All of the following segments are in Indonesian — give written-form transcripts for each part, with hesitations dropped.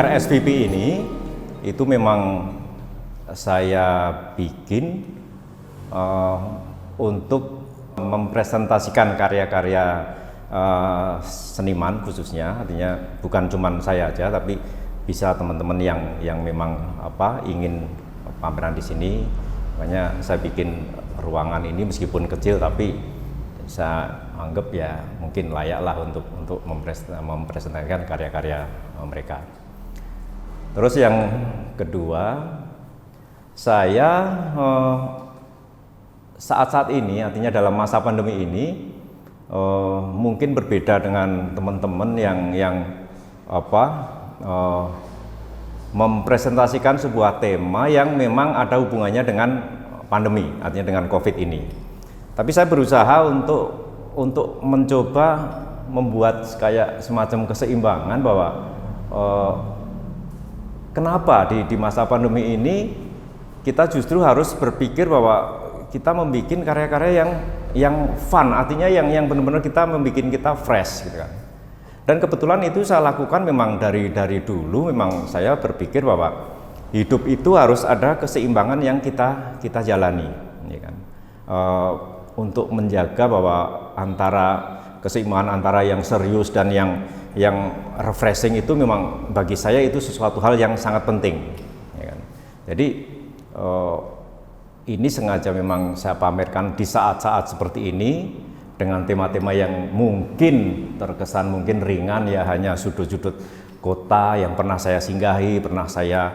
RSVP ini itu memang saya bikin untuk mempresentasikan karya-karya seniman khususnya, artinya bukan cuma saya aja, tapi bisa teman-teman yang memang ingin pameran di sini. Makanya saya bikin ruangan ini meskipun kecil, tapi saya anggap ya mungkin layaklah untuk mempresentasikan karya-karya mereka. Terus yang kedua, saya saat-saat ini, artinya dalam masa pandemi ini, mungkin berbeda dengan teman-teman yang mempresentasikan sebuah tema yang memang ada hubungannya dengan pandemi, artinya dengan COVID ini. Tapi saya berusaha untuk mencoba membuat kayak semacam keseimbangan bahwa kenapa di masa pandemi ini kita justru harus berpikir bahwa kita membuat karya-karya yang fun, artinya yang benar-benar kita membuat kita fresh gitu kan. Dan kebetulan itu saya lakukan memang dari dulu, memang saya berpikir bahwa hidup itu harus ada keseimbangan yang kita jalani, ya kan. Untuk menjaga bahwa antara keseimbangan antara yang serius dan yang refreshing itu memang bagi saya itu sesuatu hal yang sangat penting, ya kan. Jadi ini sengaja memang saya pamerkan di saat-saat seperti ini dengan tema-tema yang mungkin terkesan mungkin ringan, ya hanya sudut-sudut kota yang pernah saya singgahi, pernah saya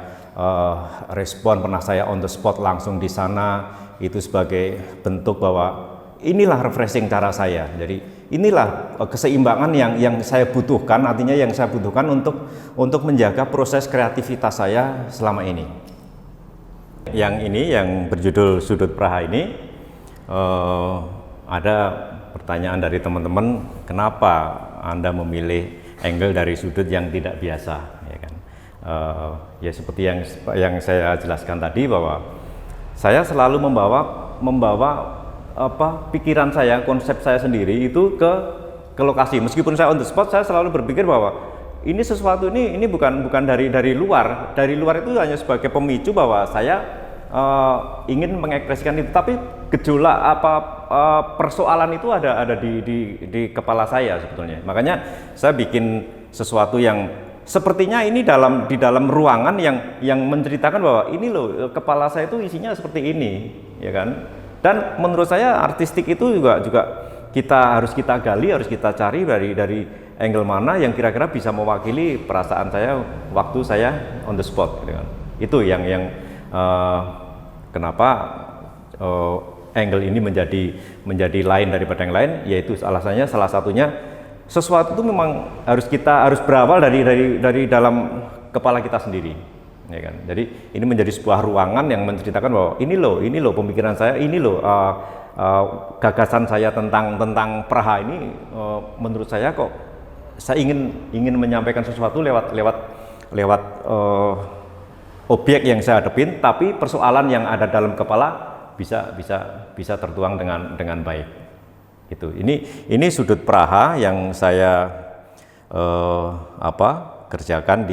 respon, pernah saya on the spot langsung di sana, itu sebagai bentuk bahwa inilah refreshing cara saya. Jadi inilah keseimbangan yang saya butuhkan, artinya yang saya butuhkan untuk menjaga proses kreativitas saya selama ini. Yang ini yang berjudul Sudut Praha ini, ada pertanyaan dari teman-teman, kenapa Anda memilih angle dari sudut yang tidak biasa, ya kan? Ya seperti yang saya jelaskan tadi, bahwa saya selalu membawa pikiran saya, konsep saya sendiri itu ke lokasi. Meskipun saya on the spot, saya selalu berpikir bahwa ini sesuatu ini bukan dari luar. Dari luar itu hanya sebagai pemicu bahwa saya ingin mengekspresikan itu, tapi gejolak persoalan itu ada di kepala saya sebetulnya. Makanya saya bikin sesuatu yang sepertinya ini di dalam ruangan yang menceritakan bahwa ini loh, kepala saya itu isinya seperti ini, ya kan. Dan menurut saya artistik itu juga harus kita gali, harus kita cari dari angle mana yang kira-kira bisa mewakili perasaan saya waktu saya on the spot, gitu kan. Itu yang kenapa angle ini menjadi lain daripada yang lain, yaitu alasannya salah satunya sesuatu itu memang harus berawal dari dalam kepala kita sendiri, ya kan. Jadi ini menjadi sebuah ruangan yang menceritakan bahwa ini loh pemikiran saya, ini loh gagasan saya tentang Praha ini, menurut saya kok saya ingin menyampaikan sesuatu lewat objek yang saya hadapin, tapi persoalan yang ada dalam kepala bisa tertuang dengan baik. Itu. Ini sudut Praha yang saya kerjakan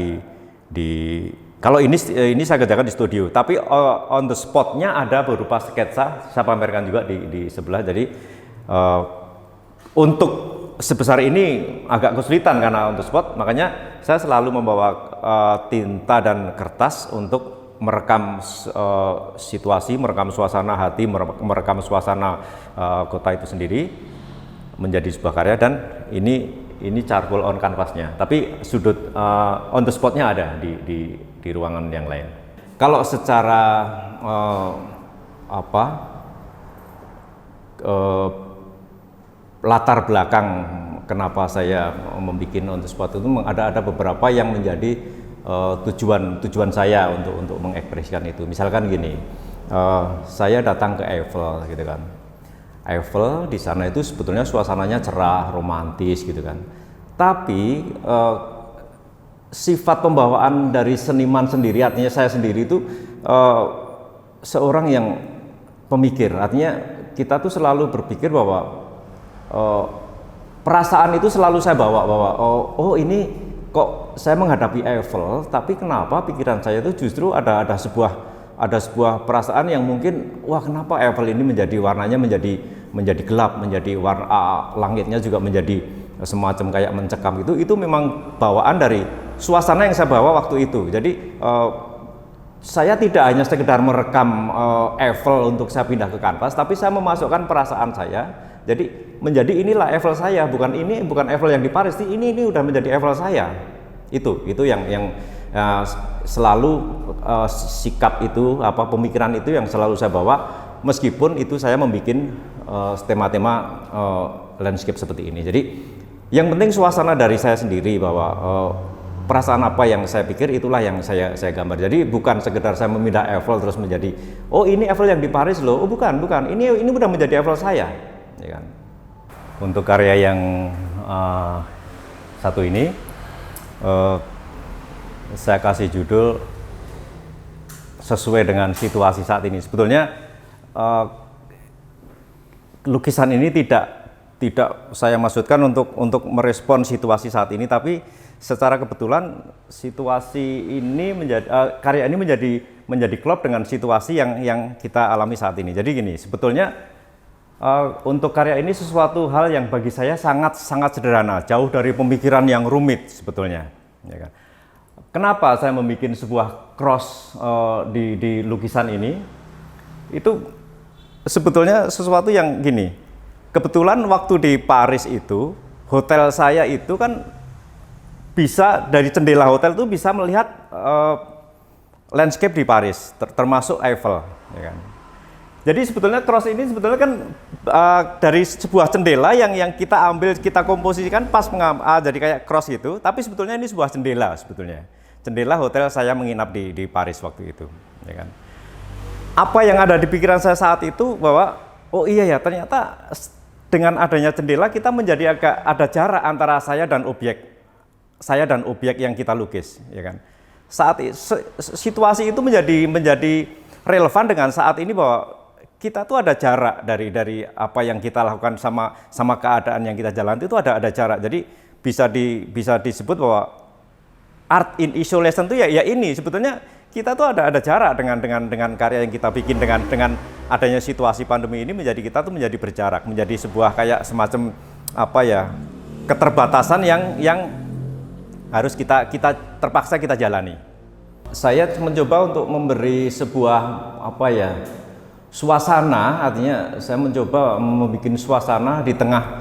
di kalau ini saya kerjakan di studio, tapi on the spotnya ada berupa sketsa, saya pamerkan juga di sebelah. Jadi untuk sebesar ini agak kesulitan karena on the spot, makanya saya selalu membawa tinta dan kertas untuk merekam situasi, merekam suasana hati, merekam suasana kota itu sendiri menjadi sebuah karya. Dan ini charcoal on canvasnya, tapi sudut on the spotnya ada di ruangan yang lain. Kalau secara latar belakang kenapa saya membuat on the spot itu ada beberapa yang menjadi tujuan saya untuk mengekspresikan itu. Misalkan gini, saya datang ke Eiffel, gitu kan. Eiffel di sana itu sebetulnya suasananya cerah, romantis, gitu kan. Tapi sifat pembawaan dari seniman sendiri, artinya saya sendiri itu seorang yang pemikir. Artinya kita tuh selalu berpikir bahwa perasaan itu selalu saya bawa oh ini kok saya menghadapi Eiffel, tapi kenapa pikiran saya itu justru ada sebuah perasaan yang mungkin, wah kenapa Eiffel ini menjadi warnanya menjadi gelap, menjadi warna langitnya juga menjadi semacam kayak mencekam. Itu memang bawaan dari suasana yang saya bawa waktu itu. Jadi saya tidak hanya sekedar merekam Eiffel untuk saya pindah ke kanvas, tapi saya memasukkan perasaan saya. Jadi menjadi inilah Eiffel saya, bukan Eiffel yang di Paris, ini udah menjadi Eiffel saya. Itu yang selalu sikap itu, pemikiran itu yang selalu saya bawa, meskipun itu saya membuat tema-tema landscape seperti ini. Jadi yang penting suasana dari saya sendiri, bahwa perasaan apa yang saya pikir itulah yang saya gambar. Jadi bukan sekedar saya memindah Eiffel terus menjadi, oh ini Eiffel yang di Paris loh, oh bukan, ini udah menjadi Eiffel saya, ya kan. Untuk karya yang satu ini saya kasih judul sesuai dengan situasi saat ini. Sebetulnya lukisan ini tidak saya maksudkan untuk merespon situasi saat ini, tapi secara kebetulan situasi ini karya ini menjadi klop dengan situasi yang kita alami saat ini. Jadi gini, sebetulnya untuk karya ini sesuatu hal yang bagi saya sangat sederhana, jauh dari pemikiran yang rumit sebetulnya, ya kan. Kenapa saya membuat sebuah cross di lukisan ini? Itu sebetulnya sesuatu yang gini. Kebetulan waktu di Paris itu, hotel saya itu kan bisa dari jendela hotel itu bisa melihat landscape di Paris, termasuk Eiffel, ya kan. Jadi sebetulnya cross ini sebetulnya kan dari sebuah jendela yang kita ambil, kita komposisikan pas jadi kayak cross gitu, tapi sebetulnya ini sebuah jendela sebetulnya. Jendela hotel saya menginap di Paris waktu itu, ya kan. Apa yang ada di pikiran saya saat itu bahwa oh iya ya, ternyata dengan adanya jendela kita menjadi agak ada jarak antara saya dan objek yang kita lukis, ya kan. Situasi itu menjadi relevan dengan saat ini, bahwa kita tuh ada jarak dari apa yang kita lakukan sama keadaan yang kita jalani, itu ada jarak. Jadi bisa disebut bahwa art in isolation itu ya ini sebetulnya kita tuh ada jarak dengan karya yang kita bikin, dengan adanya situasi pandemi ini kita tuh menjadi berjarak, menjadi sebuah kayak semacam keterbatasan yang harus kita terpaksa kita jalani. Saya mencoba untuk memberi sebuah suasana, artinya saya mencoba membuat suasana di tengah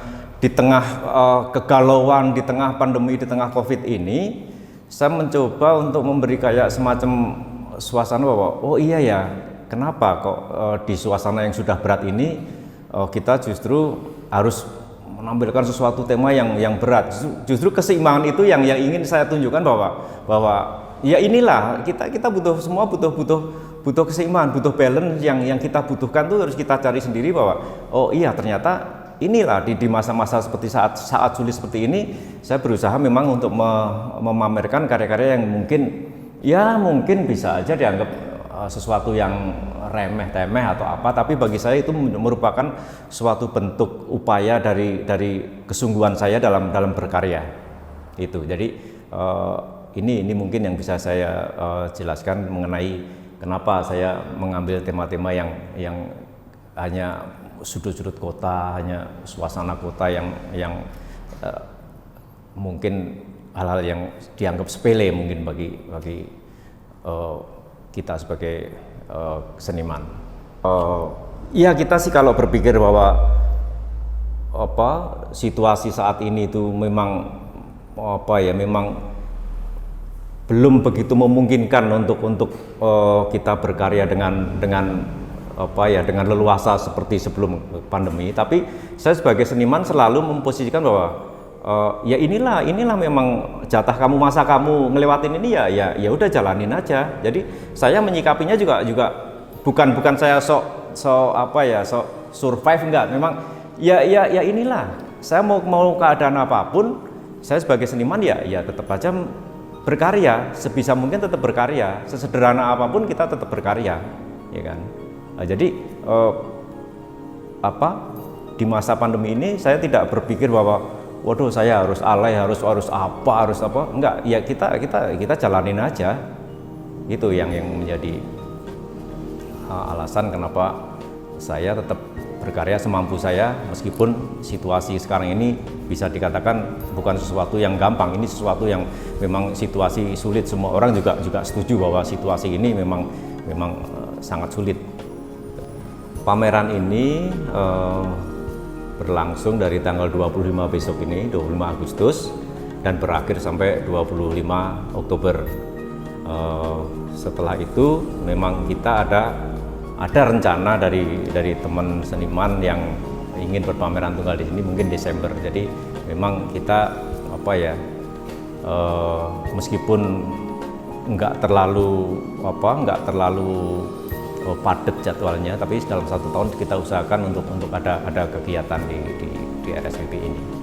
kegalauan, di tengah pandemi, di tengah COVID ini. Saya mencoba untuk memberi kayak semacam suasana bahwa oh iya ya, kenapa kok di suasana yang sudah berat ini kita justru harus menampilkan sesuatu tema yang berat. Justru keseimbangan itu yang ingin saya tunjukkan, bahwa ya inilah kita semua butuh keseimbangan, butuh balance yang kita butuhkan tuh harus kita cari sendiri, bahwa oh iya ternyata inilah di masa-masa seperti saat sulit seperti ini, saya berusaha memang untuk memamerkan karya-karya yang mungkin bisa aja dianggap sesuatu yang remeh-temeh atau apa, tapi bagi saya itu merupakan suatu bentuk upaya dari kesungguhan saya dalam berkarya itu. Jadi ini mungkin yang bisa saya jelaskan mengenai kenapa saya mengambil tema-tema yang hanya sudut-sudut kota, hanya suasana kota yang mungkin hal-hal yang dianggap sepele mungkin bagi kita sebagai seniman. Ya kita sih kalau berpikir bahwa situasi saat ini itu memang belum begitu memungkinkan untuk kita berkarya dengan leluasa seperti sebelum pandemi. Tapi saya sebagai seniman selalu memposisikan bahwa ya inilah memang jatah kamu, masa kamu ngelewatin ini ya udah jalanin aja. Jadi saya menyikapinya juga bukan saya sok survive, enggak. Memang ya inilah, saya mau keadaan apapun, saya sebagai seniman ya tetap aja berkarya, sebisa mungkin tetap berkarya, sesederhana apapun kita tetap berkarya, ya kan. Nah, jadi di masa pandemi ini saya tidak berpikir bahwa waduh saya harus alay, harus apa, enggak, ya kita jalanin aja. Itu yang menjadi alasan kenapa saya tetap berkarya semampu saya, meskipun situasi sekarang ini bisa dikatakan bukan sesuatu yang gampang, ini sesuatu yang memang situasi sulit. Semua orang juga setuju bahwa situasi ini memang sangat sulit. Pameran ini berlangsung dari tanggal 25 besok ini, 25 Agustus, dan berakhir sampai 25 Oktober. Setelah itu memang kita ada rencana dari teman seniman yang ingin berpameran tunggal di sini mungkin Desember. Jadi memang kita meskipun nggak terlalu padat jadwalnya, tapi dalam 1 tahun kita usahakan untuk ada kegiatan di RSPP ini.